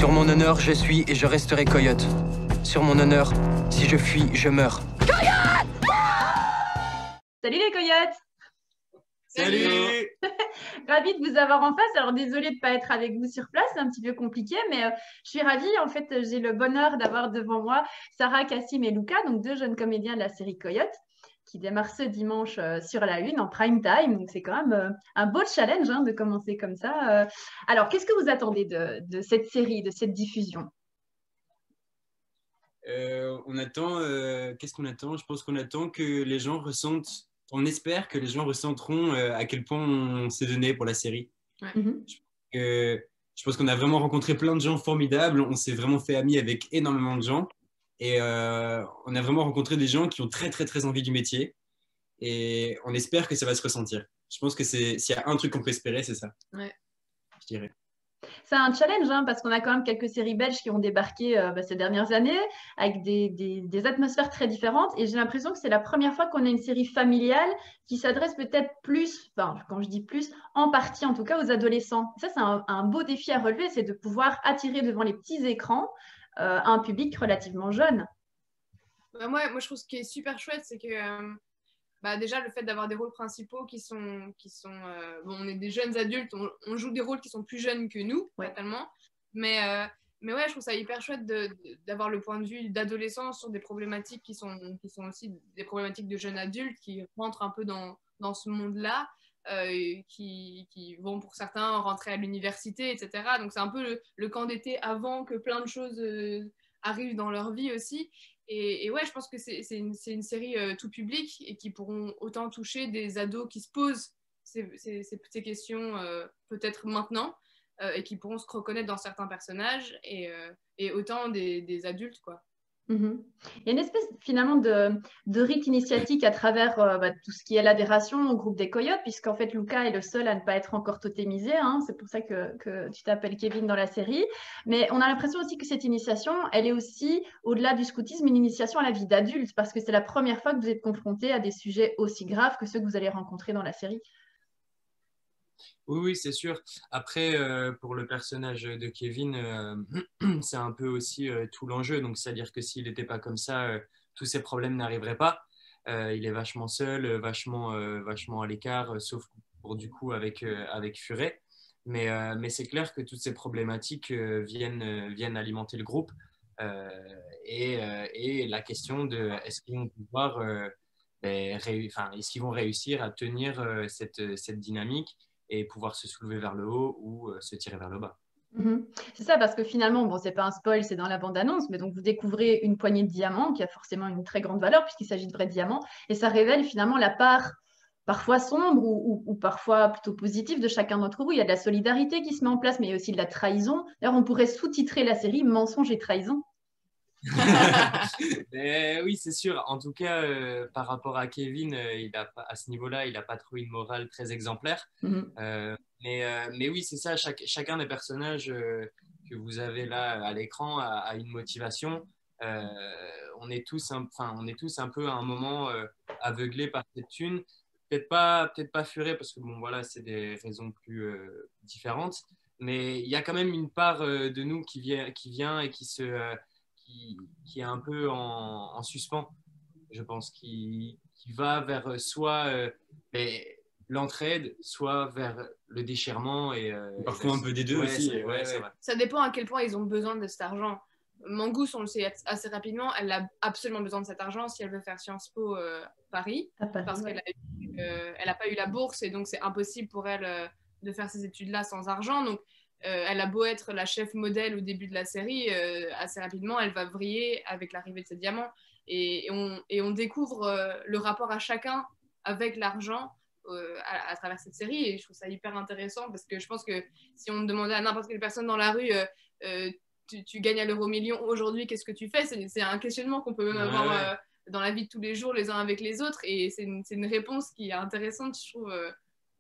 Sur mon honneur, je suis et je resterai coyote. Sur mon honneur, si je fuis, je meurs. Salut les coyotes! Salut! Ravie de vous avoir en face. Alors désolée de ne pas être avec vous sur place, c'est un petit peu compliqué, mais je suis ravie. En fait, j'ai le bonheur d'avoir devant moi Sarah, Cassim et Luca, donc deux jeunes comédiens de la série Coyote, qui démarre ce dimanche sur la Une en prime time. Donc c'est quand même un beau challenge hein, de commencer comme ça. Alors, qu'est-ce que vous attendez de cette série, de cette diffusion? On attend, qu'est-ce qu'on attend? Je pense qu'on attend que les gens ressentent, on espère que les gens ressentiront à quel point on s'est donné pour la série. Ouais. Je pense qu'on a vraiment rencontré plein de gens formidables, on s'est vraiment fait amis avec énormément de gens et on a vraiment rencontré des gens qui ont très très très envie du métier et on espère que ça va se ressentir. Je pense que s'il y a un truc qu'on peut espérer, c'est ça. Ouais. Je dirais. C'est un challenge hein, parce qu'on a quand même quelques séries belges qui ont débarqué ces dernières années avec des atmosphères très différentes. Et j'ai l'impression que c'est la première fois qu'on a une série familiale qui s'adresse peut-être plus, enfin, quand je dis plus, en partie en tout cas aux adolescents. Ça, c'est un beau défi à relever, c'est de pouvoir attirer devant les petits écrans un public relativement jeune. Moi, je trouve ce qui est super chouette, c'est que déjà, le fait d'avoir des rôles principaux qui sont bon, on est des jeunes adultes, on joue des rôles qui sont plus jeunes que nous, Ouais. totalement. Mais ouais, je trouve ça hyper chouette d'avoir le point de vue d'adolescents sur des problématiques qui sont aussi des problématiques de jeunes adultes qui rentrent un peu dans ce monde-là, qui vont pour certains rentrer à l'université, etc. Donc c'est un peu le camp d'été avant que plein de choses arrivent dans leur vie aussi. Et ouais, je pense que c'est une série tout public et qui pourront autant toucher des ados qui se posent ces questions peut-être maintenant et qui pourront se reconnaître dans certains personnages et autant des adultes, quoi. Il y a une espèce finalement de rite initiatique à travers tout ce qui est l'adhération au groupe des Coyotes, puisqu'en fait Luca est le seul à ne pas être encore totémisé, hein. C'est pour ça que tu t'appelles Kevin dans la série. Mais on a l'impression aussi que cette initiation, elle est aussi, au-delà du scoutisme, une initiation à la vie d'adulte, parce que c'est la première fois que vous êtes confronté à des sujets aussi graves que ceux que vous allez rencontrer dans la série. Oui, c'est sûr. Après, pour le personnage de Kevin, c'est un peu aussi tout l'enjeu. Donc, c'est-à-dire que s'il n'était pas comme ça, tous ces problèmes n'arriveraient pas. Il est vachement seul, vachement à l'écart, sauf pour du coup avec Furet. Mais c'est clair que toutes ces problématiques viennent alimenter le groupe. Et la question de est-ce qu'ils vont pouvoir, est-ce qu'ils vont réussir à tenir cette dynamique et pouvoir se soulever vers le haut ou se tirer vers le bas. C'est ça, parce que finalement, bon, c'est pas un spoil, c'est dans la bande-annonce, mais donc vous découvrez une poignée de diamants qui a forcément une très grande valeur puisqu'il s'agit de vrais diamants, et ça révèle finalement la part parfois sombre ou parfois plutôt positive de chacun d'entre vous. Il y a de la solidarité qui se met en place, mais il y a aussi de la trahison. D'ailleurs, on pourrait sous-titrer la série Mensonge et trahison. Oui, c'est sûr. En tout cas, par rapport à Kevin, à ce niveau-là, il n'a pas trouvé une morale très exemplaire. Mais oui, c'est ça. Chacun des personnages que vous avez là à l'écran a une motivation. On est tous un peu à un moment aveuglés par cette thune. Peut-être pas Furet parce que bon, voilà, c'est des raisons plus différentes. Mais il y a quand même une part de nous qui vient et qui est un peu en suspens, je pense, qui va vers soit l'entraide, soit vers le déchirement et parfois un peu des deux aussi. C'est vrai. Ça dépend à quel point ils ont besoin de cet argent. Mangousse, on le sait assez rapidement, elle a absolument besoin de cet argent si elle veut faire Sciences Po Paris, parce qu'elle n'a pas eu la bourse et donc c'est impossible pour elle de faire ces études-là sans argent. Donc elle a beau être la chef modèle au début de la série, assez rapidement, elle va vriller avec l'arrivée de ses diamants. Et on découvre le rapport à chacun avec l'argent à travers cette série. Et je trouve ça hyper intéressant parce que je pense que si on demandait à n'importe quelle personne dans la rue, tu gagnes à l'euro-million aujourd'hui, qu'est-ce que tu fais? C'est un questionnement qu'on peut même avoir dans la vie de tous les jours, les uns avec les autres. Et c'est une réponse qui est intéressante, je trouve,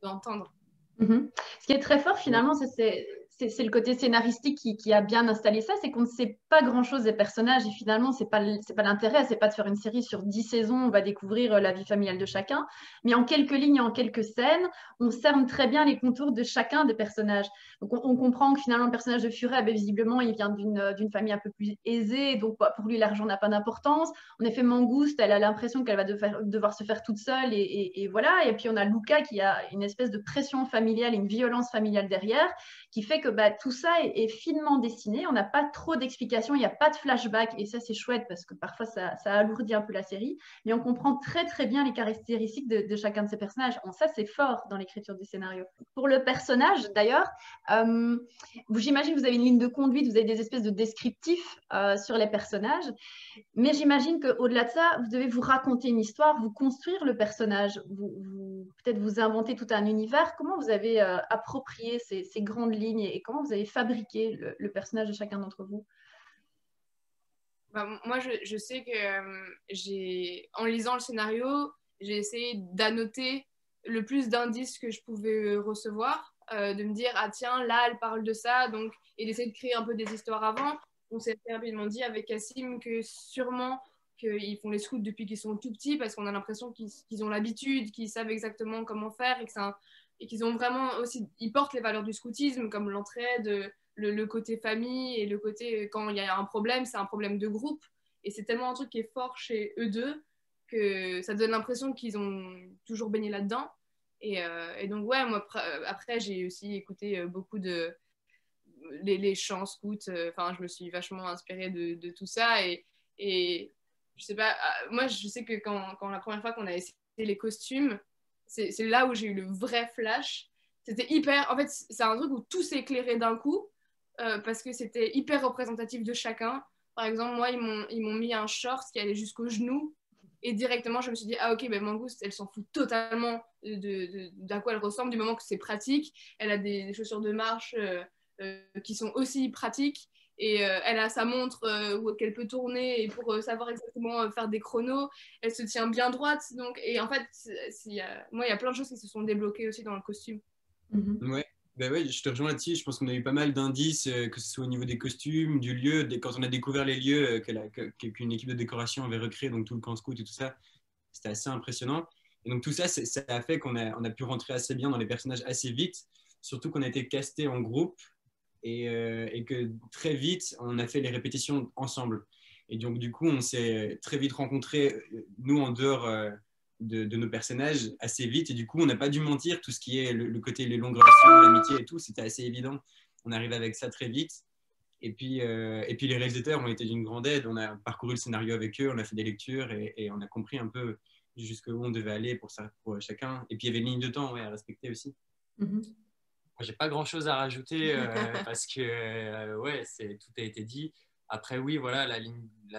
d'entendre. Ce qui est très fort finalement, c'est c'est le côté scénaristique qui a bien installé ça, c'est qu'on ne sait pas grand-chose des personnages et finalement, c'est pas l'intérêt, c'est pas de faire une série sur 10 saisons, on va découvrir la vie familiale de chacun, mais en quelques lignes, en quelques scènes, on cerne très bien les contours de chacun des personnages. Donc, on comprend que finalement, le personnage de Furet, visiblement, il vient d'une famille un peu plus aisée, donc pour lui, l'argent n'a pas d'importance. En effet, Mangouste, elle a l'impression qu'elle va devoir se faire toute seule et voilà. Et puis, on a Luca qui a une espèce de pression familiale, une violence familiale derrière, qui fait que tout ça est finement dessiné. On n'a pas trop d'explications, il n'y a pas de flashback, et ça c'est chouette parce que parfois ça alourdit un peu la série, mais on comprend très très bien les caractéristiques de chacun de ces personnages. Bon, ça c'est fort dans l'écriture du scénario. Pour le personnage d'ailleurs, j'imagine que vous avez une ligne de conduite, vous avez des espèces de descriptifs sur les personnages, mais j'imagine qu'au-delà de ça, vous devez vous raconter une histoire, vous construire le personnage, peut-être vous inventer tout un univers. Comment vous avez approprié ces grandes lignes et comment vous avez fabriqué le personnage de chacun d'entre vous? Moi, je sais que en lisant le scénario, j'ai essayé d'annoter le plus d'indices que je pouvais recevoir, de me dire, ah tiens, là, elle parle de ça, donc, et d'essayer de créer un peu des histoires avant. On s'est très rapidement dit avec Cassim que sûrement qu'ils font les scouts depuis qu'ils sont tout petits parce qu'on a l'impression qu'ils ont l'habitude, qu'ils savent exactement comment faire et qu'ils ont vraiment aussi, ils portent les valeurs du scoutisme comme l'entraide, le côté famille et le côté quand il y a un problème, c'est un problème de groupe. Et c'est tellement un truc qui est fort chez eux deux que ça donne l'impression qu'ils ont toujours baigné là-dedans. Et donc, ouais, moi, après, j'ai aussi écouté beaucoup les chants scouts. Enfin, je me suis vachement inspirée de tout ça. Et je sais pas, moi, je sais que quand la première fois qu'on a essayé les costumes, c'est là où j'ai eu le vrai flash. C'était hyper. En fait, c'est un truc où tout s'est éclairé d'un coup parce que c'était hyper représentatif de chacun. Par exemple, moi, ils m'ont mis un short qui allait jusqu'aux genoux. Et directement, je me suis dit, ah ok, ben Mangouste, elle s'en fout totalement d'à quoi elle ressemble, du moment que c'est pratique. Elle a des chaussures de marche qui sont aussi pratiques. Et elle a sa montre qu'elle peut tourner et pour savoir exactement faire des chronos. Elle se tient bien droite. Donc, et en fait, moi, il y a plein de choses qui se sont débloquées aussi dans le costume. Ouais. Ben ouais, je te rejoins là-dessus. Je pense qu'on a eu pas mal d'indices, que ce soit au niveau des costumes, du lieu. Quand on a découvert les lieux qu'une équipe de décoration avait recréé, donc tout le camp scout et tout ça, c'était assez impressionnant. Et donc tout ça, ça a fait qu'on a pu rentrer assez bien dans les personnages assez vite, surtout qu'on a été casté en groupe et que très vite, on a fait les répétitions ensemble. Et donc du coup, on s'est très vite rencontrés, nous en dehors de nos personnages, assez vite. Et du coup, on n'a pas dû mentir. Tout ce qui est le côté, les longues relations, l'amitié et tout, c'était assez évident. On arrivait avec ça très vite. Et puis les réalisateurs ont été d'une grande aide. On a parcouru le scénario avec eux, on a fait des lectures et on a compris un peu jusqu'où on devait aller pour chacun. Et puis il y avait une ligne de temps à respecter aussi. J'ai pas grand chose à rajouter parce que ouais, tout a été dit. Après, oui, voilà, la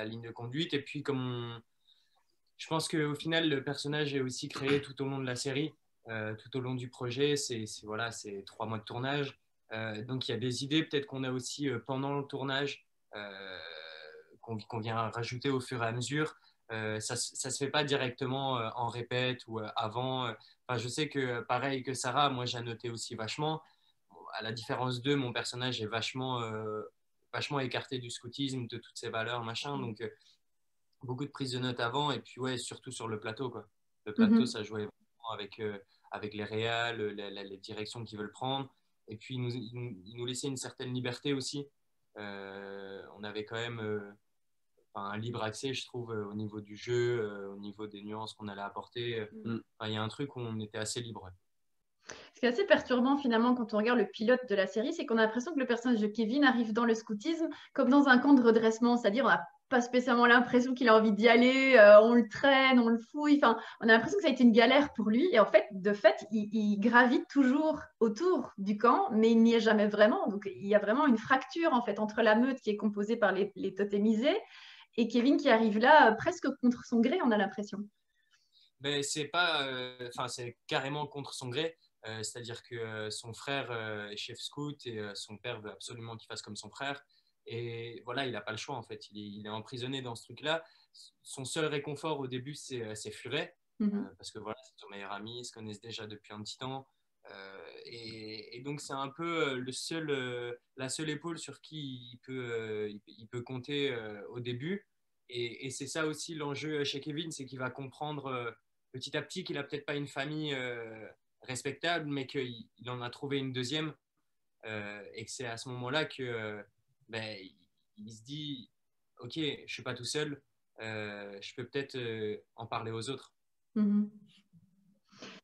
ligne de conduite. Et puis, je pense qu'au final, le personnage est aussi créé tout au long de la série, tout au long du projet. C'est 3 mois de tournage. Donc, il y a des idées peut-être qu'on a aussi pendant le tournage qu'on vient rajouter au fur et à mesure. Ça se fait pas directement en répète ou avant. Enfin, je sais que pareil que Sarah, moi j'ai noté aussi vachement. À la différence d'eux, mon personnage est vachement écarté du scoutisme, de toutes ces valeurs, machin. Donc beaucoup de prises de notes avant et puis ouais, surtout sur le plateau, quoi. Le plateau, ça jouait vraiment avec les réals, les directions qu'ils veulent prendre. Et puis ils nous laissaient une certaine liberté aussi. On avait quand même un libre accès, je trouve, au niveau du jeu, au niveau des nuances qu'on allait apporter. Il y a un truc où on était assez libre. Ce qui est assez perturbant finalement quand on regarde le pilote de la série, c'est qu'on a l'impression que le personnage de Kevin arrive dans le scoutisme comme dans un camp de redressement, c'est-à-dire on n'a pas spécialement l'impression qu'il a envie d'y aller, on le traîne, on le fouille, enfin, on a l'impression que ça a été une galère pour lui et en fait, de fait, il gravite toujours autour du camp, mais il n'y est jamais vraiment. Donc il y a vraiment une fracture en fait entre la meute qui est composée par les totémisés et Kevin qui arrive là presque contre son gré, on a l'impression. Mais c'est pas, c'est carrément contre son gré. C'est-à-dire que son frère est chef scout et son père veut absolument qu'il fasse comme son frère. Et voilà, il n'a pas le choix en fait. Il est emprisonné dans ce truc-là. Son seul réconfort au début, c'est Furet. Parce que voilà, c'est son meilleur ami, ils se connaissent déjà depuis un petit temps. Et donc, c'est un peu la seule épaule sur qui il peut compter au début. Et c'est ça aussi l'enjeu chez Kevin, c'est qu'il va comprendre petit à petit qu'il n'a peut-être pas une famille respectable, mais qu'il en a trouvé une deuxième. Et que c'est à ce moment-là que il se dit, ok, je ne suis pas tout seul, je peux peut-être en parler aux autres. Mm-hmm.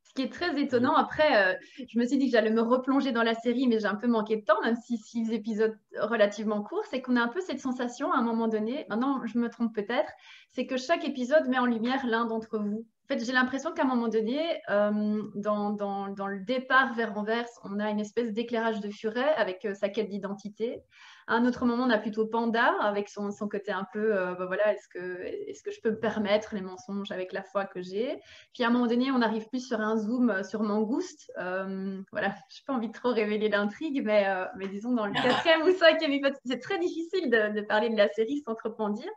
Ce qui est très étonnant, après, je me suis dit que j'allais me replonger dans la série, mais j'ai un peu manqué de temps, même si 6 épisodes relativement courts, c'est qu'on a un peu cette sensation à un moment donné, maintenant je me trompe peut-être, c'est que chaque épisode met en lumière l'un d'entre vous. En fait, j'ai l'impression qu'à un moment donné, dans le départ vers Anvers, on a une espèce d'éclairage de Furet avec sa quête d'identité. À un autre moment, on a plutôt Panda avec son côté un peu, voilà, est-ce que je peux me permettre les mensonges avec la foi que j'ai? Puis à un moment donné, on arrive plus sur un zoom sur Mangouste. Voilà, je n'ai pas envie de trop révéler l'intrigue, mais disons dans le 4e ou 5e épisode, c'est très difficile de parler de la série sans trop en dire.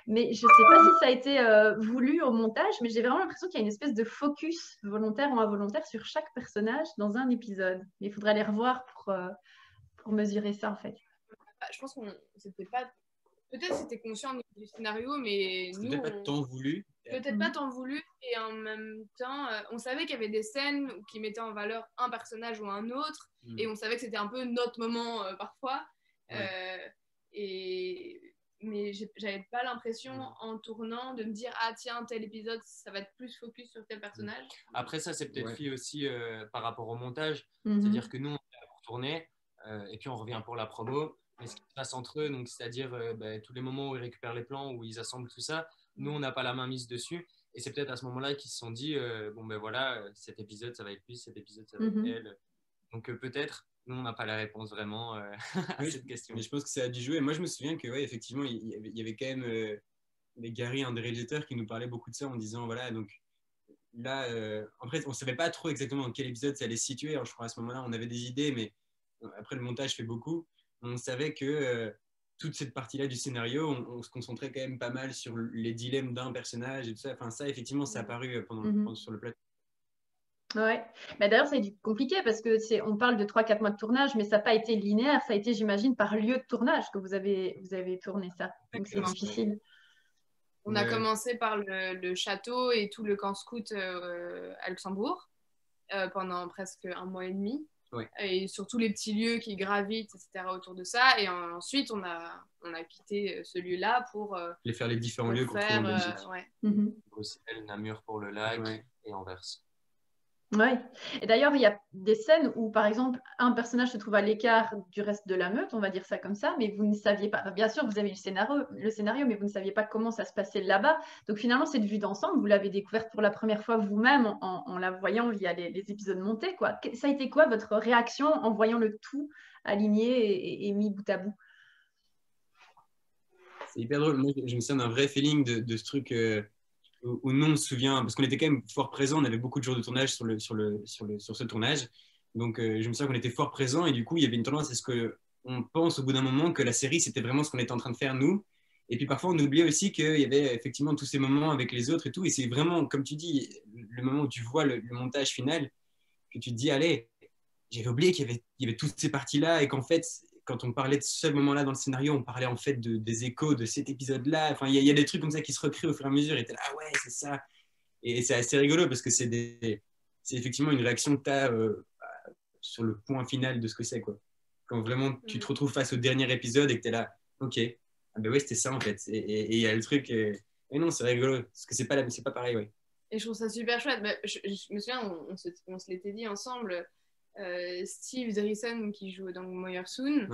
Mais je ne sais pas si ça a été voulu au montage, mais j'ai vraiment l'impression qu'il y a une espèce de focus volontaire ou involontaire sur chaque personnage dans un épisode. Mais il faudrait les revoir pour mesurer ça, en fait. Je pense qu'on c'était pas... Peut-être c'était conscient du scénario, mais nous... Peut-être pas tant voulu. Peut-être pas tant voulu, et en même temps, on savait qu'il y avait des scènes qui mettaient en valeur un personnage ou un autre, et on savait que c'était un peu notre moment parfois. Mais j'avais pas l'impression en tournant de me dire ah tiens tel épisode ça va être plus focus sur tel personnage. Après ça c'est peut-être fait aussi par rapport au montage, c'est-à-dire que nous on est là pour tourner et puis on revient pour la promo, mais ce qui se passe entre eux, donc c'est-à-dire tous les moments où ils récupèrent les plans, où ils assemblent tout ça, nous on n'a pas la main mise dessus, et c'est peut-être à ce moment-là qu'ils se sont dit voilà, cet épisode ça va être lui, cet épisode ça va être elle, donc peut-être. Nous, on n'a pas la réponse vraiment à cette question. Mais je pense que ça a dû jouer. Moi, je me souviens que, effectivement, il y avait quand même Gary, un des réalisateurs, qui nous parlait beaucoup de ça en disant, voilà, donc là, en fait, on ne savait pas trop exactement dans quel épisode ça allait se situer. Alors, je crois à ce moment-là, on avait des idées, mais après, le montage fait beaucoup. On savait que toute cette partie-là du scénario, on se concentrait quand même pas mal sur les dilemmes d'un personnage et tout ça. Enfin, ça, effectivement, ça a apparu sur le plateau. Ouais. Bah, d'ailleurs, ça a été compliqué parce que on parle de 3-4 mois de tournage, mais ça n'a pas été linéaire. Ça a été, j'imagine, par lieu de tournage que vous avez tourné ça. Donc, c'est difficile. On a commencé par le château et tout le camp scout à Luxembourg pendant presque 1 mois et demi. Ouais. Et sur tous les petits lieux qui gravitent, etc. autour de ça. Et ensuite, on a quitté ce lieu-là pour faire les différents lieux qu'on trouve en Belgique. Bruxelles, Namur pour le lac et Anvers. Oui. Et d'ailleurs, il y a des scènes où, par exemple, un personnage se trouve à l'écart du reste de la meute, on va dire ça comme ça, mais vous ne saviez pas. Bien sûr, vous avez le scénario, mais vous ne saviez pas comment ça se passait là-bas. Donc finalement, cette vue d'ensemble, vous l'avez découverte pour la première fois vous-même en la voyant via les épisodes montés, quoi. Ça a été quoi votre réaction en voyant le tout aligné et mis bout à bout? C'est hyper drôle. Moi, je me souviens d'un vrai feeling de ce truc... où nous on se souvient, parce qu'on était quand même fort présents, on avait beaucoup de jours de tournage sur ce tournage, donc je me souviens qu'on était fort présents, et du coup il y avait une tendance à ce qu'on pense au bout d'un moment que la série c'était vraiment ce qu'on était en train de faire nous, et puis parfois on oubliait aussi qu'il y avait effectivement tous ces moments avec les autres et tout, et c'est vraiment, comme tu dis, le moment où tu vois le montage final, que tu te dis, allez, j'avais oublié qu'il y avait toutes ces parties-là, et qu'en fait, quand on parlait de ce moment-là dans le scénario, on parlait en fait des échos de cet épisode-là. Enfin, il y a des trucs comme ça qui se recréent au fur et à mesure. Et t'es là, ah ouais, c'est ça. Et c'est assez rigolo parce que c'est effectivement une réaction que tu as sur le point final de ce que c'est, quoi. Quand vraiment tu te retrouves face au dernier épisode et que tu es là, ok, ah ben ouais, c'était ça en fait. Et il y a le truc. Et non, c'est rigolo parce que c'est pas pareil, ouais. Et je trouve ça super chouette. Je me souviens, on se l'était dit ensemble. Steve Driessen qui joue dans Moyersoon.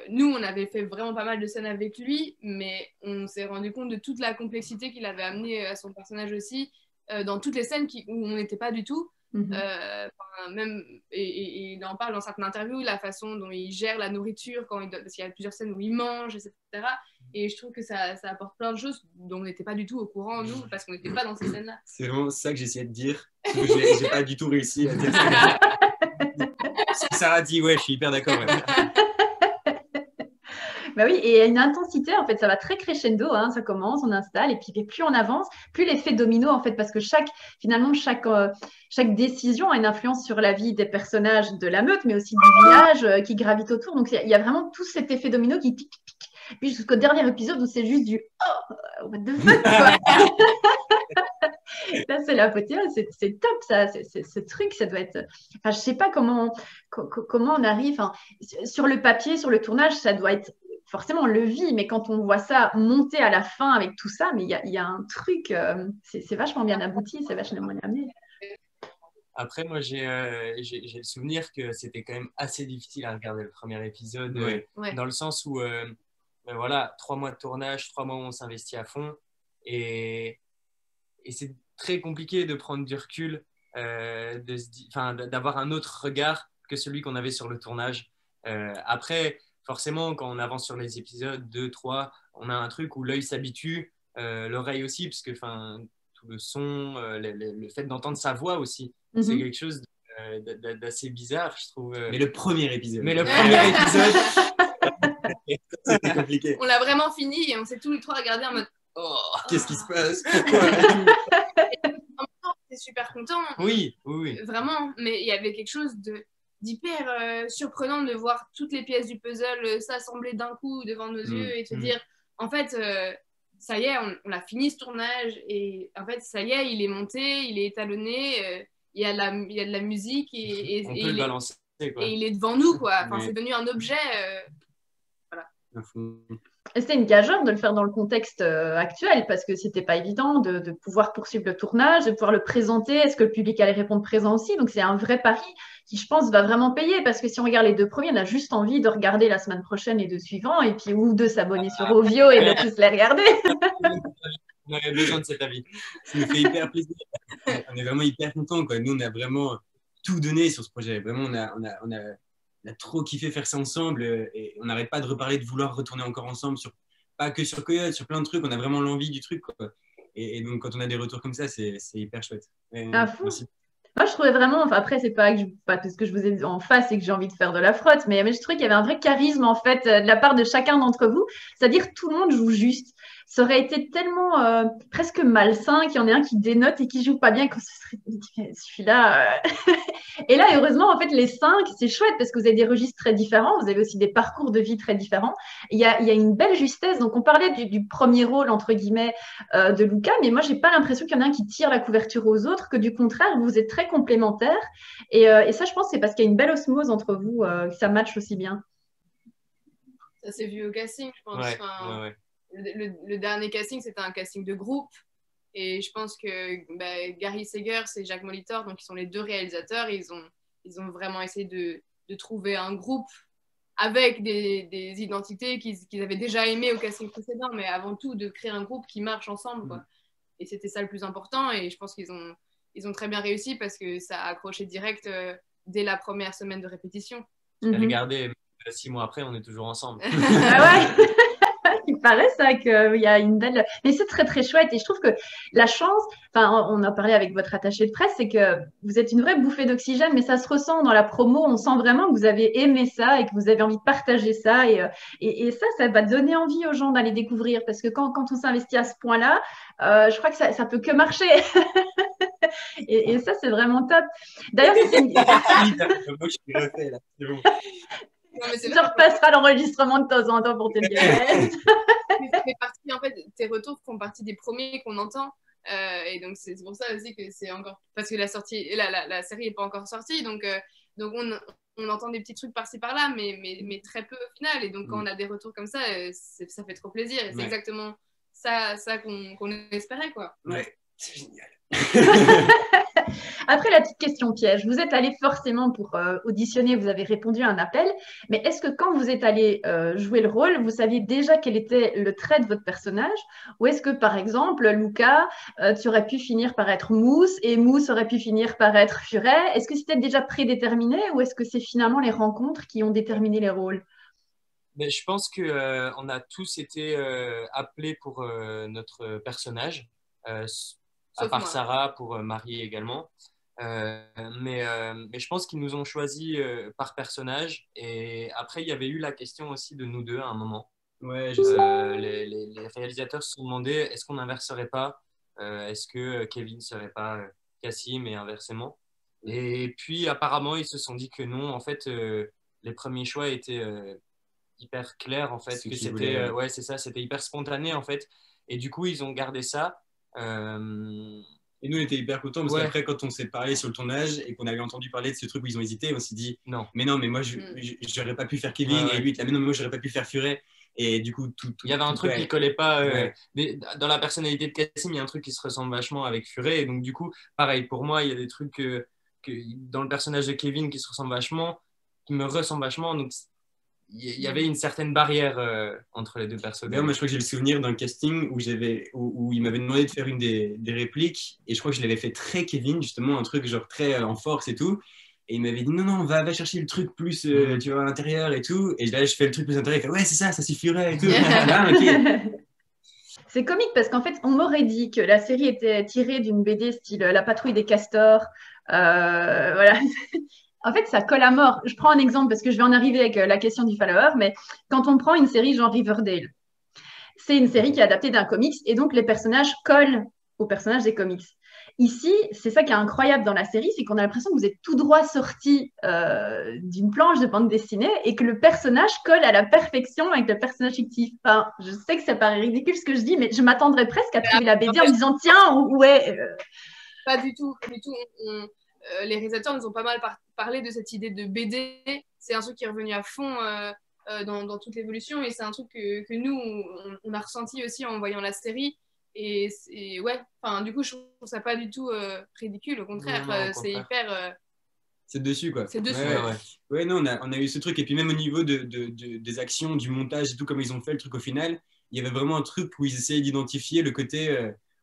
Nous, on avait fait vraiment pas mal de scènes avec lui, mais on s'est rendu compte de toute la complexité qu'il avait amené à son personnage aussi, dans toutes les scènes où on n'était pas du tout. Même, et il en parle dans certaines interviews, la façon dont il gère la nourriture, parce qu'il y a plusieurs scènes où il mange, etc. Et je trouve que ça apporte plein de choses dont on n'était pas du tout au courant, nous, parce qu'on n'était pas dans ces scènes-là. C'est vraiment ça que j'essayais de dire. Je n'ai pas du tout réussi à dire ça. Sarah dit, ouais, je suis hyper d'accord. Ouais. Bah oui, et une intensité, en fait, ça va très crescendo, hein, ça commence, on installe, et puis plus on avance, plus l'effet domino, en fait, parce que finalement, chaque décision a une influence sur la vie des personnages de la meute, mais aussi du village qui gravite autour. Donc, il y a vraiment tout cet effet domino qui pique, puis jusqu'au dernier épisode où c'est juste du « Oh, what the fuck ?» Là, c'est l'apothéose, c'est top, ça, ce truc, ça doit être… Enfin, je sais pas comment on arrive… Enfin, sur le papier, sur le tournage, ça doit être… Forcément, on le vit, mais quand on voit ça monter à la fin avec tout ça, mais il y a un truc, c'est vachement bien abouti, c'est vachement bien amené. Après, moi, j'ai le souvenir que c'était quand même assez difficile à regarder le premier épisode, dans le sens où, voilà, 3 mois de tournage, 3 mois où on s'investit à fond, et c'est très compliqué de prendre du recul, d'avoir un autre regard que celui qu'on avait sur le tournage. Après, forcément, quand on avance sur les épisodes 2, 3, on a un truc où l'œil s'habitue, l'oreille aussi, parce que tout le son, le fait d'entendre sa voix aussi, c'est quelque chose d'assez bizarre, je trouve. Mais le premier épisode. C'était compliqué. On l'a vraiment fini et on s'est tous les trois regardés en mode oh, qu'est-ce qui se passe? Pourquoi? En même temps, on était super contents. Oui. Vraiment, mais il y avait quelque chose d'hyper surprenant de voir toutes les pièces du puzzle s'assembler d'un coup devant nos yeux et te dire, en fait, ça y est, on a fini ce tournage et en fait, ça y est, il est monté, il est étalonné, il y a de la musique et on peut le balancer, quoi. Et il est devant nous, quoi. Enfin, c'est devenu un objet. Et c'était une gageure de le faire dans le contexte actuel parce que c'était pas évident de pouvoir poursuivre le tournage, de pouvoir le présenter. Est-ce que le public allait répondre présent aussi? Donc c'est un vrai pari qui, je pense, va vraiment payer parce que si on regarde les 2 premiers, on a juste envie de regarder la semaine prochaine et de suivants et puis ou de s'abonner sur Ovio et de tous les regarder. On avait besoin de cet avis. Ça nous fait hyper plaisir. On est vraiment hyper contents, quoi. Nous, on a vraiment tout donné sur ce projet. Vraiment, on a trop kiffé faire ça ensemble et on n'arrête pas de reparler, de vouloir retourner encore ensemble, pas que sur Coyote, sur plein de trucs. On a vraiment l'envie du truc, quoi. Et donc, quand on a des retours comme ça, c'est hyper chouette. Merci. Moi, je trouvais vraiment, enfin, après, c'est pas parce que je vous ai en face et que j'ai envie de faire de la frotte, mais je trouvais qu'il y avait un vrai charisme, en fait, de la part de chacun d'entre vous. C'est-à-dire, tout le monde joue juste. Ça aurait été tellement presque malsain qu'il y en ait un qui dénote et qui joue pas bien, quand ce serait celui-là. Et là, heureusement, en fait, les 5, c'est chouette parce que vous avez des registres très différents, vous avez aussi des parcours de vie très différents. Il y a une belle justesse. Donc, on parlait du premier rôle, entre guillemets, de Luca, mais moi, j'ai pas l'impression qu'il y en a un qui tire la couverture aux autres, que du contraire, vous êtes très complémentaires. Et ça, je pense, c'est parce qu'il y a une belle osmose entre vous, que ça matche aussi bien. Ça s'est vu au casting, je pense. Ouais. Le dernier casting, c'était un casting de groupe. Et je pense que Gary Segers et Jacques Molitor, donc ils sont les 2 réalisateurs, ils ont vraiment essayé de trouver un groupe avec des identités qu'ils avaient déjà aimées au casting précédent, mais avant tout de créer un groupe qui marche ensemble, quoi. Et c'était ça le plus important, et je pense qu'ils ont très bien réussi parce que ça a accroché direct dès la première semaine de répétition. Regardez, 6 mois après, on est toujours ensemble. Ah ouais. Il paraît ça qu'il y a une belle… Mais c'est très, très chouette. Et je trouve que la chance, enfin, on a parlé avec votre attaché de presse, c'est que vous êtes une vraie bouffée d'oxygène, mais ça se ressent dans la promo. On sent vraiment que vous avez aimé ça et que vous avez envie de partager ça. Et ça va donner envie aux gens d'aller découvrir. Parce que quand on s'investit à ce point-là, je crois que ça peut que marcher. Et ça, c'est vraiment top. D'ailleurs, c'est une… Moi, je suis refait, là. C'est bon. Tu repasseras l'enregistrement de temps en temps pour te le dire. En fait, tes retours font partie des premiers qu'on entend. Et donc, c'est pour ça aussi que c'est encore… Parce que la série n'est pas encore sortie. Donc on entend des petits trucs par-ci, par-là, mais très peu au final. Et donc, quand on a des retours comme ça, ça fait trop plaisir. Et c'est exactement ça qu'on espérait, quoi. Ouais, c'est génial. Après, la petite question piège, vous êtes allé forcément pour auditionner, vous avez répondu à un appel, mais est-ce que quand vous êtes allé jouer le rôle, vous saviez déjà quel était le trait de votre personnage? Ou est-ce que, par exemple, Luca, tu aurais pu finir par être Mousse et Mousse aurait pu finir par être Furet? Est-ce que c'était déjà prédéterminé ou est-ce que c'est finalement les rencontres qui ont déterminé les rôles? Mais je pense qu'on a tous été appelés pour notre personnage. À part Sarah, pour Marie également. Mais je pense qu'ils nous ont choisis par personnage. Et après, il y avait eu la question aussi de nous deux à un moment. Ouais, je sais. Les réalisateurs se sont demandé est-ce qu'on n'inverserait pas, est-ce que Kevin ne serait pas Cassim et inversement. Et puis apparemment ils se sont dit que non, en fait les premiers choix étaient hyper clairs en fait, que c'était ouais c'est ça, c'était hyper spontané en fait. Et du coup ils ont gardé ça. Et nous, on était hyper contents parce qu'après, quand on s'est parlé sur le tournage et qu'on avait entendu parler de ce truc où ils ont hésité, on s'est dit non, mais moi, j'aurais pas pu faire Kevin. Et lui, mais non, mais moi, j'aurais pas pu faire Furet. Et du coup, il y avait un truc qui collait pas. Dans la personnalité de Cassim, il y a un truc qui se ressemble vachement avec Furet. Et donc, du coup, pareil, pour moi, il y a des trucs dans le personnage de Kevin qui se ressemble vachement, qui me ressemble vachement. Donc, il y avait une certaine barrière entre les deux personnages. Moi, je crois que j'ai le souvenir d'un casting où il m'avait demandé de faire une des répliques et je crois que je l'avais fait très Kevin, justement, un truc genre très en force et tout. Et il m'avait dit non, va chercher le truc plus tu vois, à l'intérieur et tout. Et là, je fais le truc plus à l'intérieur. Il fait ouais, c'est ça suffirait et tout. Okay. C'est comique parce qu'en fait, on m'aurait dit que la série était tirée d'une BD style La Patrouille des Castors. Voilà. En fait, ça colle à mort. Je prends un exemple parce que je vais en arriver avec la question du follower, mais quand on prend une série genre Riverdale, c'est une série qui est adaptée d'un comics et donc les personnages collent aux personnages des comics. Ici, c'est ça qui est incroyable dans la série, c'est qu'on a l'impression que vous êtes tout droit sorti d'une planche de bande dessinée et que le personnage colle à la perfection avec le personnage fictif. Enfin, je sais que ça paraît ridicule ce que je dis, mais je m'attendrais presque à trouver la BD en me disant tiens, ouais. Pas du tout, pas du tout. Les réalisateurs nous ont pas mal parlé de cette idée de BD. C'est un truc qui est revenu à fond dans toute l'évolution et c'est un truc que nous, on a ressenti aussi en voyant la série. Et ouais, du coup, je trouve ça pas du tout ridicule. Au contraire, c'est hyper... c'est dessus, quoi. C'est dessus. Ouais, non, on a eu ce truc. Et puis même au niveau des actions, du montage et tout, comme ils ont fait le truc au final, il y avait vraiment un truc où ils essayaient d'identifier le côté...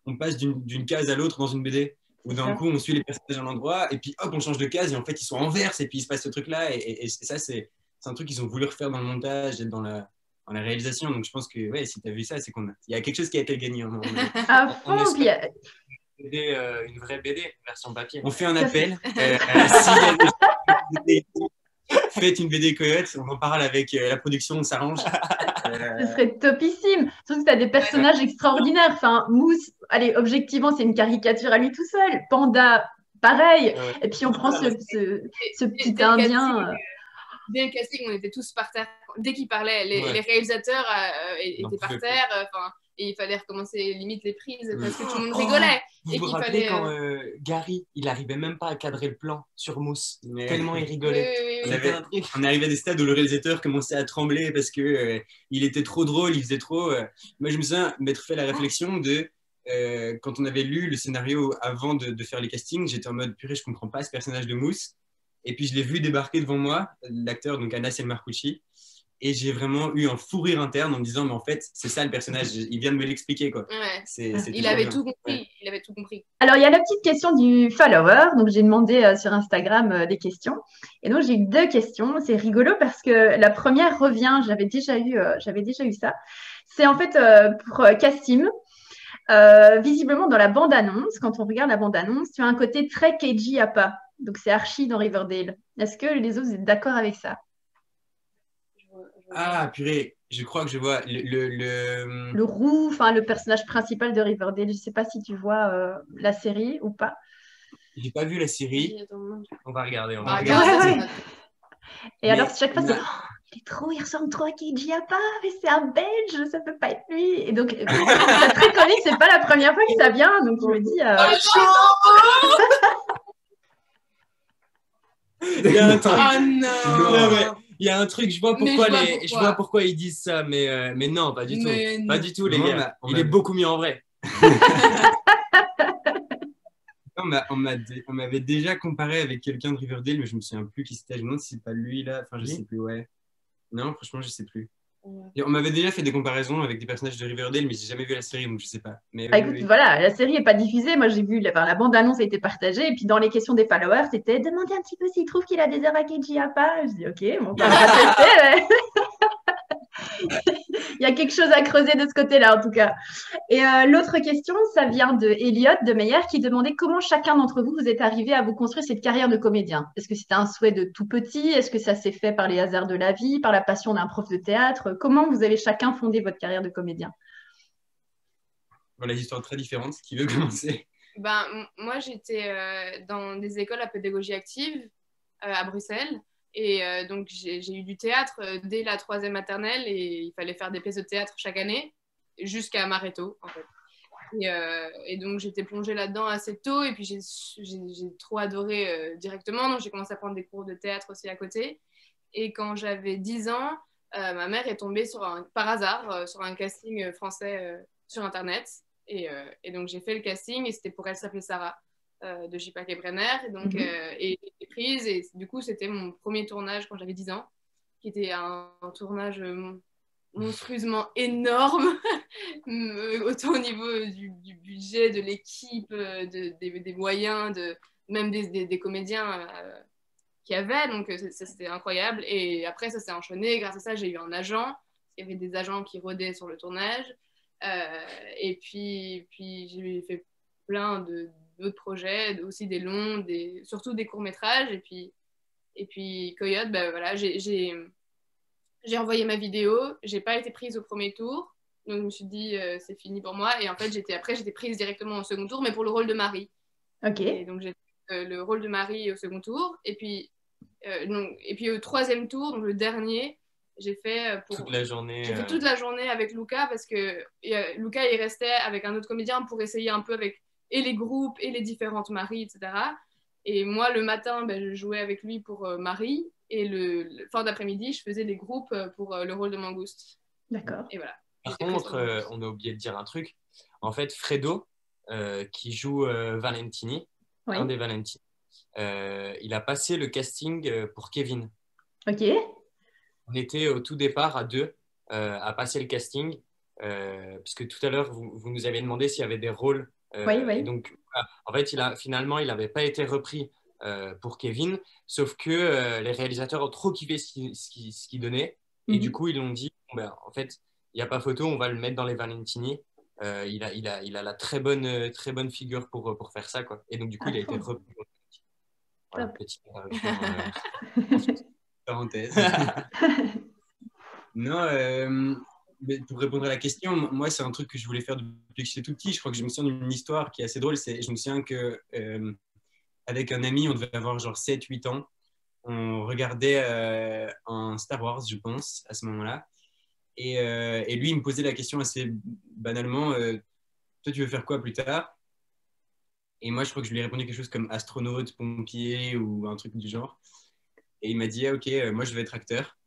on passe d'une case à l'autre dans une BD. Où d'un coup, on suit les personnages à l'endroit, et puis hop, on change de case, et en fait, ils sont en verse, et puis il se passe ce truc-là. Et ça, c'est un truc qu'ils ont voulu refaire dans le montage et dans la réalisation. Donc, je pense que, ouais, si tu as vu ça, c'est qu'il y a quelque chose qui a été gagné. À fond, une vraie BD, version papier. On fait un appel. Faites une BD Coyote, on en parle avec la production, on s'arrange. Ce serait topissime. Surtout que tu as des personnages extraordinaires. Enfin, Mousse, allez, objectivement, c'est une caricature à lui tout seul. Panda, pareil. Et puis on prend ce petit Indien. Dès le casting, on était tous par terre. Dès qu'il parlait, les réalisateurs étaient par terre. Et il fallait recommencer limite les prises parce que tout le monde rigolait. Vous vous rappelez quand Gary, il n'arrivait même pas à cadrer le plan sur Mousse, tellement il rigolait. Oui. On arrivait à des stades où le réalisateur commençait à trembler parce que il était trop drôle, il faisait trop... Moi, je me souviens m'être fait la réflexion de... quand on avait lu le scénario avant de faire les castings, j'étais en mode purée, je comprends pas ce personnage de Mousse. Et puis, je l'ai vu débarquer devant moi, l'acteur, donc Anas El Marcouchi. Et j'ai vraiment eu un fou rire interne en me disant, mais en fait, c'est ça le personnage, il vient de me l'expliquer, quoi. Ouais. Il avait tout compris. Il avait tout compris. Alors, il y a la petite question du follower. Donc, j'ai demandé sur Instagram des questions. Et donc, j'ai eu 2 questions. C'est rigolo parce que la première revient, j'avais déjà eu ça. C'est en fait pour Cassim. Visiblement, dans la bande-annonce, quand on regarde la bande-annonce, tu as un côté très Keiji Appa. Donc, c'est Archie dans Riverdale. Est-ce que les autres, vous êtes d'accord avec ça? Ah, purée, je crois que je vois le roux, enfin le personnage principal de Riverdale. Je ne sais pas si tu vois la série ou pas. J'ai pas vu la série. On va regarder. Ouais. Et alors, chaque fois, c'est il ressemble trop à Keiji Appa, mais c'est un belge, ça peut pas être lui. Et donc, c'est très comique, c'est pas la première fois que ça vient, donc je me dis. Il y a un truc. Oh non. Il y a un truc, je vois pourquoi ils disent ça, mais non, pas du tout. Pas du tout, les gars. Il est beaucoup mieux en vrai. On m'avait déjà comparé avec quelqu'un de Riverdale, mais je me souviens plus qui c'était. Je me demande si c'est pas lui là. Enfin, je sais plus, ouais. Non, franchement, je sais plus. Et on m'avait déjà fait des comparaisons avec des personnages de Riverdale, mais j'ai jamais vu la série, donc je sais pas. Mais, écoute, voilà, la série n'est pas diffusée. Moi, j'ai vu, la bande-annonce a été partagée. Et puis, dans les questions des followers, c'était demandez un petit peu s'il trouve qu'il a des heures à Keiji Appa. Je dis, OK, bon, on va tester. Il y a quelque chose à creuser de ce côté-là, en tout cas. Et l'autre question, ça vient de Elliot de Meyer qui demandait comment chacun d'entre vous, vous êtes arrivé à vous construire cette carrière de comédien. Est-ce que c'était un souhait de tout petit? Est-ce que ça s'est fait par les hasards de la vie, par la passion d'un prof de théâtre? Comment vous avez chacun fondé votre carrière de comédien? Voilà, des histoires très différentes. Qui veut commencer? Moi, j'étais dans des écoles à pédagogie active à Bruxelles. Et donc, j'ai eu du théâtre dès la 3e maternelle et il fallait faire des pièces de théâtre chaque année jusqu'à Maréto, en fait. Et donc, j'étais plongée là-dedans assez tôt et puis j'ai trop adoré directement. Donc, j'ai commencé à prendre des cours de théâtre aussi à côté. Et quand j'avais 10 ans, ma mère est tombée par hasard sur un casting français sur Internet. Et donc, j'ai fait le casting et c'était pour Elle s'appelait Sarah de J.P. Brenner. Et donc, et j'ai été prise. Et du coup, c'était mon premier tournage quand j'avais 10 ans, qui était un tournage monstrueusement énorme, autant au niveau du budget, de l'équipe, des moyens, même des comédiens qu'il y avait. Donc, ça, c'était incroyable. Et après, ça s'est enchaîné. Grâce à ça, j'ai eu un agent. Il y avait des agents qui rôdaient sur le tournage. Et puis j'ai fait plein d'autres projets, aussi des longs, surtout des courts-métrages. Et puis Coyote, voilà, j'ai envoyé ma vidéo, j'ai pas été prise au premier tour, donc je me suis dit c'est fini pour moi. Et en fait, j'étais prise directement au second tour, mais pour le rôle de Marie. Ok. Et donc j'ai fait le rôle de Marie au second tour. Et puis au 3e tour, donc le dernier, j'ai fait toute la journée. J'ai fait toute la journée avec Luca parce que Luca il restait avec un autre comédien pour essayer un peu avec et les groupes et les différentes Maries, etc. Et moi le matin, je jouais avec lui pour Marie et le fin d'après-midi je faisais des groupes pour le rôle de Mangouste. D'accord. Et voilà. Par contre, on a oublié de dire un truc. En fait, Fredo, qui joue Valentini, oui. Un des Valentini, il a passé le casting pour Kevin. Ok. On était au tout départ à 2 à passer le casting, parce que tout à l'heure, vous nous avez demandé s'il y avait des rôles. Oui. Et donc, en fait, finalement, il n'avait pas été repris pour Kevin, sauf que les réalisateurs ont trop kiffé ce qu'il donnait. Et du coup, ils ont dit, en fait, il n'y a pas photo, on va le mettre dans les Valentini. Il a la très bonne figure pour faire ça, quoi. Et donc, du coup, il a été repris. Voilà, petite parenthèse. Non, mais pour répondre à la question, moi, c'est un truc que je voulais faire depuis que j'étais tout petit. Je crois que je me souviens d'une histoire qui est assez drôle. Je me souviens qu'avec un ami, on devait avoir genre 7-8 ans. On regardait un Star Wars, je pense, à ce moment-là. Et lui, il me posait la question assez banalement, toi, tu veux faire quoi plus tard? Et moi, je crois que je lui ai répondu quelque chose comme astronaute, pompier ou un truc du genre. Et il m'a dit, ah, ok, moi, je veux être acteur.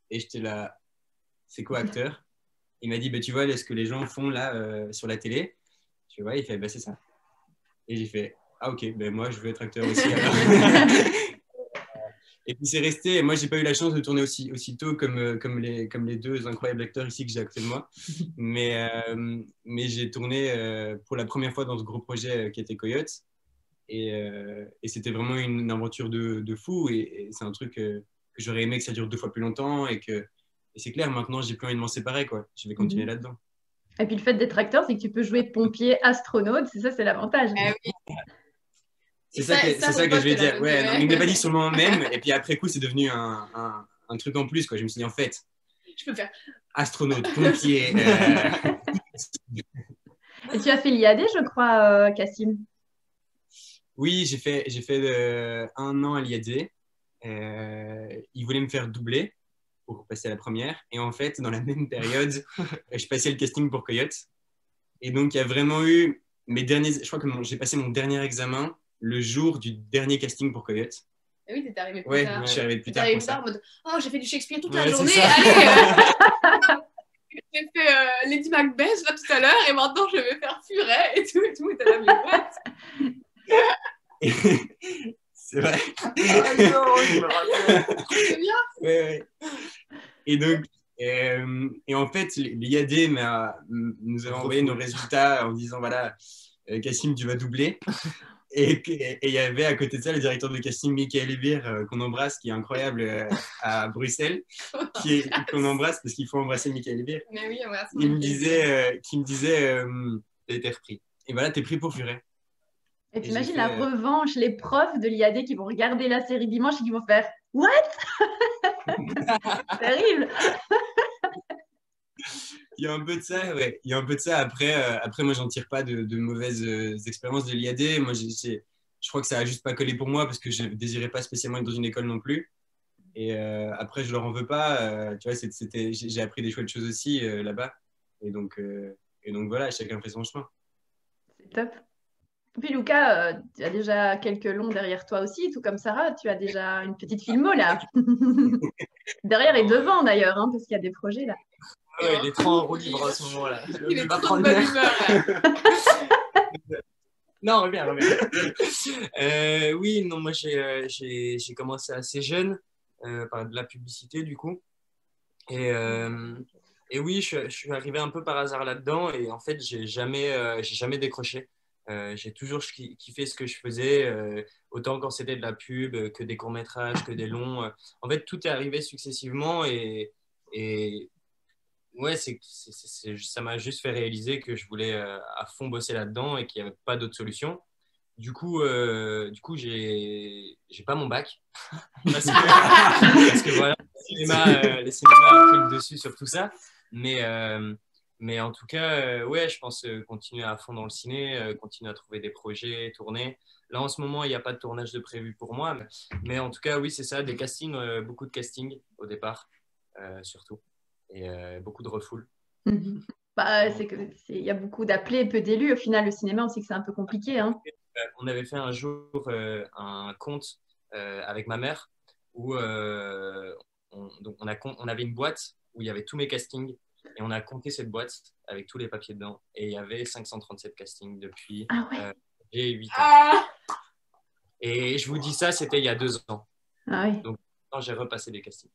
Et j'étais là, c'est quoi acteur? Il m'a dit, tu vois, ce que les gens font là sur la télé. Tu vois, il fait, c'est ça. Et j'ai fait, ah, ok, moi, je veux être acteur aussi. Et puis c'est resté, et moi j'ai pas eu la chance de tourner aussi tôt comme les deux incroyables acteurs ici que j'ai à côté de moi, mais j'ai tourné pour la première fois dans ce gros projet qui était Coyote, et c'était vraiment une aventure de fou, et c'est un truc que j'aurais aimé que ça dure 2 fois plus longtemps, et c'est clair, maintenant j'ai plus envie de m'en séparer, quoi. Je vais continuer là-dedans. Et puis le fait d'être acteur, c'est que tu peux jouer pompier, astronaute, c'est l'avantage. Oui. C'est ça que je vais dire. Ouais, non, il ne m'a pas dit sur le moment même. Et puis après coup, c'est devenu un truc en plus, quoi. Je me suis dit, en fait, je peux faire astronaute, pompier. Et tu as fait l'IAD, je crois, Cassim. Oui, j'ai fait 1 an à l'IAD. Ils voulaient me faire doubler pour passer à la première. Et en fait, dans la même période, je passais le casting pour Coyote. Et donc, il y a vraiment eu je crois que j'ai passé mon dernier examen le jour du dernier casting pour Coyote. Ah oui, t'es arrivé plus tard. Ouais, je suis arrivé plus tard. En mode, oh, j'ai fait du Shakespeare toute la journée, allez J'ai fait Lady Macbeth là tout à l'heure, et maintenant je vais faire Furet et tout, et t'as la boîte. C'est vrai. C'est bien. Ouais. Et donc, et en fait, l'IAD nous a envoyé nos résultats en disant, voilà, Cassim, tu vas doubler. Et il y avait à côté de ça le directeur de casting, Michael Ebir, qu'on embrasse, qui est incroyable à Bruxelles, qu'on embrasse parce qu'il faut embrasser Michael Ebir. Mais oui, qui me disait t'as été repris. Et voilà, t'es pris pour Furet. Et t'imagines la revanche, les profs de l'IAD qui vont regarder la série dimanche et qui vont faire « What ?» Terrible. Il y a un peu de ça, ouais. Il y a un peu de ça. Après moi, j'en tire pas de mauvaises expériences de l'IAD. Moi, je crois que ça a juste pas collé pour moi parce que je désirais pas spécialement être dans une école non plus. Et après, je leur en veux pas. Tu vois, j'ai appris des chouettes choses aussi là-bas. Et donc voilà, chacun fait son chemin. C'est top. Et puis Lucas, tu as déjà quelques longs derrière toi aussi, tout comme Sarah. Tu as déjà une petite filmo là. Derrière et devant d'ailleurs, hein, parce qu'il y a des projets là. Ouais, il est trop en roue libre à ce moment-là. Il est trop de bonne humeur. Non, reviens. Oui, non, moi j'ai commencé assez jeune par de la publicité du coup. Et oui, je suis arrivé un peu par hasard là-dedans et en fait, j'ai jamais décroché. J'ai toujours kiffé ce que je faisais, autant quand c'était de la pub que des courts-métrages, que des longs. En fait, tout est arrivé successivement et ouais, ça m'a juste fait réaliser que je voulais à fond bosser là-dedans et qu'il n'y avait pas d'autre solution. Du coup, j'ai pas mon bac parce que voilà, les cinémas ont pris le dessus sur tout ça. Mais en tout cas, ouais, je pense continuer à fond dans le ciné, continuer à trouver des projets, tourner. Là, en ce moment, il n'y a pas de tournage de prévu pour moi. Mais en tout cas, oui, c'est ça, des castings, beaucoup de castings au départ, surtout. Et beaucoup de refoule. Bah, il y a beaucoup d'appelés, peu d'élus. Au final, le cinéma, on sait que c'est un peu compliqué. Hein. On avait fait un jour un conte avec ma mère où on avait une boîte où il y avait tous mes castings et on a compté cette boîte avec tous les papiers dedans et il y avait 537 castings depuis j'ai 8 ans. Ah et je vous dis ça, c'était il y a 2 ans. Ah oui. Donc j'ai repassé des castings.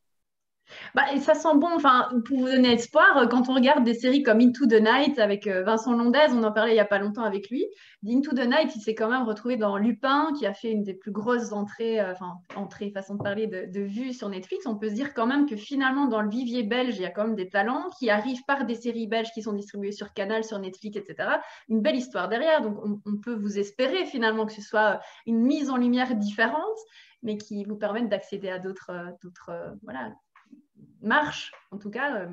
Bah, et ça sent bon, enfin, pour vous donner espoir, quand on regarde des séries comme Into the Night avec Vincent Londez, on en parlait il n'y a pas longtemps avec lui. Into the Night, il s'est quand même retrouvé dans Lupin, qui a fait une des plus grosses entrées, façon de parler, de vues sur Netflix. On peut se dire quand même que finalement, dans le vivier belge, il y a quand même des talents qui arrivent par des séries belges qui sont distribuées sur Canal, sur Netflix, etc. Une belle histoire derrière, donc on peut vous espérer finalement que ce soit une mise en lumière différente, mais qui vous permette d'accéder à d'autres voilà, marche, en tout cas.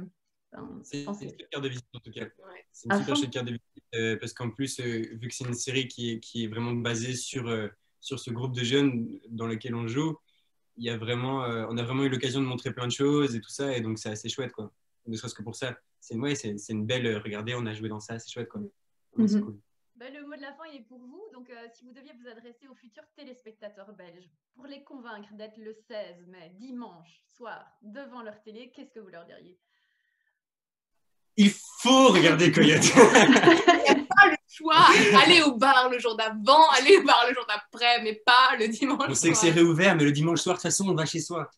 C'est une super carte de visite, en tout cas. Ouais. C'est une super chouette carte de visite parce qu'en plus, vu que c'est une série qui est vraiment basée sur ce groupe de jeunes dans lequel on joue, on a vraiment eu l'occasion de montrer plein de choses et tout ça, et donc c'est assez chouette, quoi. Ne serait-ce que pour ça. C'est une belle... regardez, on a joué dans ça, c'est chouette, quoi. Ouais, c'est cool. Le mot de la fin il est pour vous. Donc, si vous deviez vous adresser aux futurs téléspectateurs belges pour les convaincre d'être le 16 mai, dimanche soir, devant leur télé, qu'est-ce que vous leur diriez? Il faut regarder Coyote. Il n'y a pas le choix. Allez au bar le jour d'avant, allez au bar le jour d'après, mais pas le dimanche. On sait que c'est réouvert, mais le dimanche soir, de toute façon, on va chez soi.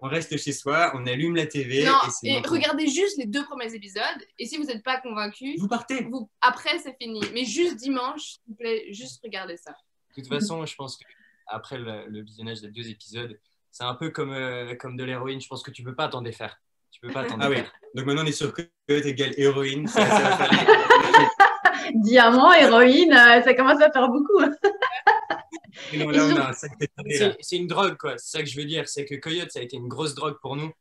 On reste chez soi, on allume la TV. Non, et regardez juste les 2 premiers épisodes. Et si vous n'êtes pas convaincu, vous partez. Après, c'est fini. Mais juste dimanche, s'il vous plaît, juste regardez ça. De toute façon, je pense qu'après le visionnage des 2 épisodes, c'est un peu comme de l'héroïne. Je pense que tu ne peux pas t'en défaire. Tu peux pas t'en défaire. Oui. Donc maintenant, on est sur Coyote égale héroïne. Diamant, héroïne, ça commence à faire beaucoup. Non, là, on a un sac de c'est une drogue, quoi. C'est ça que je veux dire. C'est que Coyote, ça a été une grosse drogue pour nous.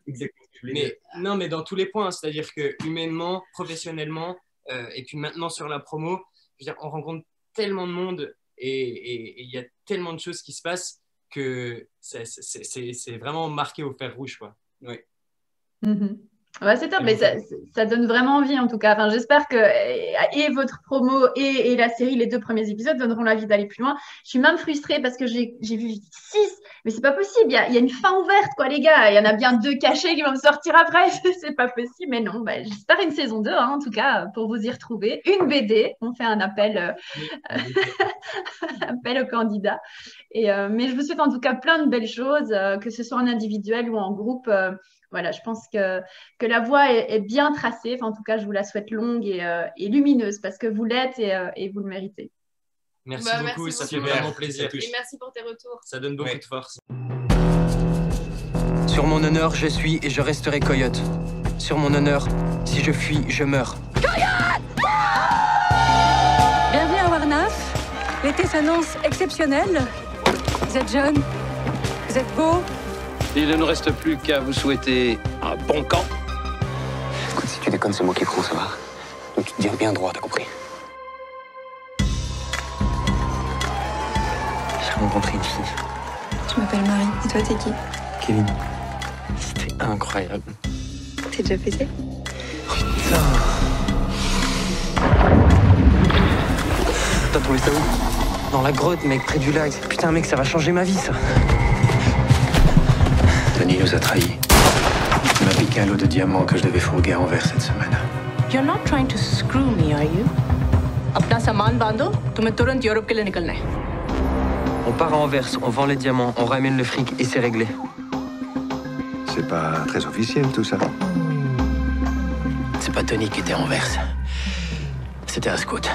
Exactement. Mais dans tous les points. C'est-à-dire que humainement, professionnellement, et puis maintenant sur la promo, je veux dire, on rencontre tellement de monde et il y a tellement de choses qui se passent que c'est vraiment marqué au fer rouge, quoi. Oui. Ouais, c'est top, mais ça donne vraiment envie en tout cas. Enfin, j'espère que et votre promo et la série, les 2 premiers épisodes, donneront l'envie d'aller plus loin. Je suis même frustrée parce que j'ai vu 6, mais c'est pas possible. Il y a une fin ouverte, quoi, les gars. Il y en a bien 2 cachés qui vont me sortir après. C'est pas possible, mais non. J'espère une saison 2, hein, en tout cas, pour vous y retrouver. Une BD. On fait un appel, appel aux candidats. Mais je vous souhaite en tout cas plein de belles choses, que ce soit en individuel ou en groupe. Voilà, je pense que la voie est bien tracée. Enfin, en tout cas, je vous la souhaite longue et lumineuse parce que vous l'êtes et vous le méritez. Merci beaucoup, ça fait vraiment plaisir. Et merci pour tes retours. Ça donne beaucoup de force. Sur mon honneur, je suis et je resterai Coyote. Sur mon honneur, si je fuis, je meurs. Coyote! Bienvenue à Warnaf. L'été s'annonce exceptionnel. Vous êtes jeune, vous êtes beau. Il ne nous reste plus qu'à vous souhaiter un bon camp. Écoute, si tu déconnes, c'est moi qui prends, ça va? Donc tu te tiens bien droit, t'as compris? J'ai rencontré une fille. Je m'appelle Marie. Et toi, t'es qui? Kevin. C'était incroyable. T'es déjà pété? Putain. T'as trouvé ça où? Dans la grotte, mec, près du lac. Putain, mec, ça va changer ma vie, ça. Tony nous a trahis. Il m'a piqué un lot de diamants que je devais fourguer à Anvers cette semaine. You're not trying to screw me, are you? अपना सामान बांधो, तुम्हें तुरंत यूरोप के लिए निकलना है. On part à Anvers, on vend les diamants, on ramène le fric et c'est réglé. C'est pas très officiel tout ça. C'est pas Tony qui était à Anvers. C'était un scout.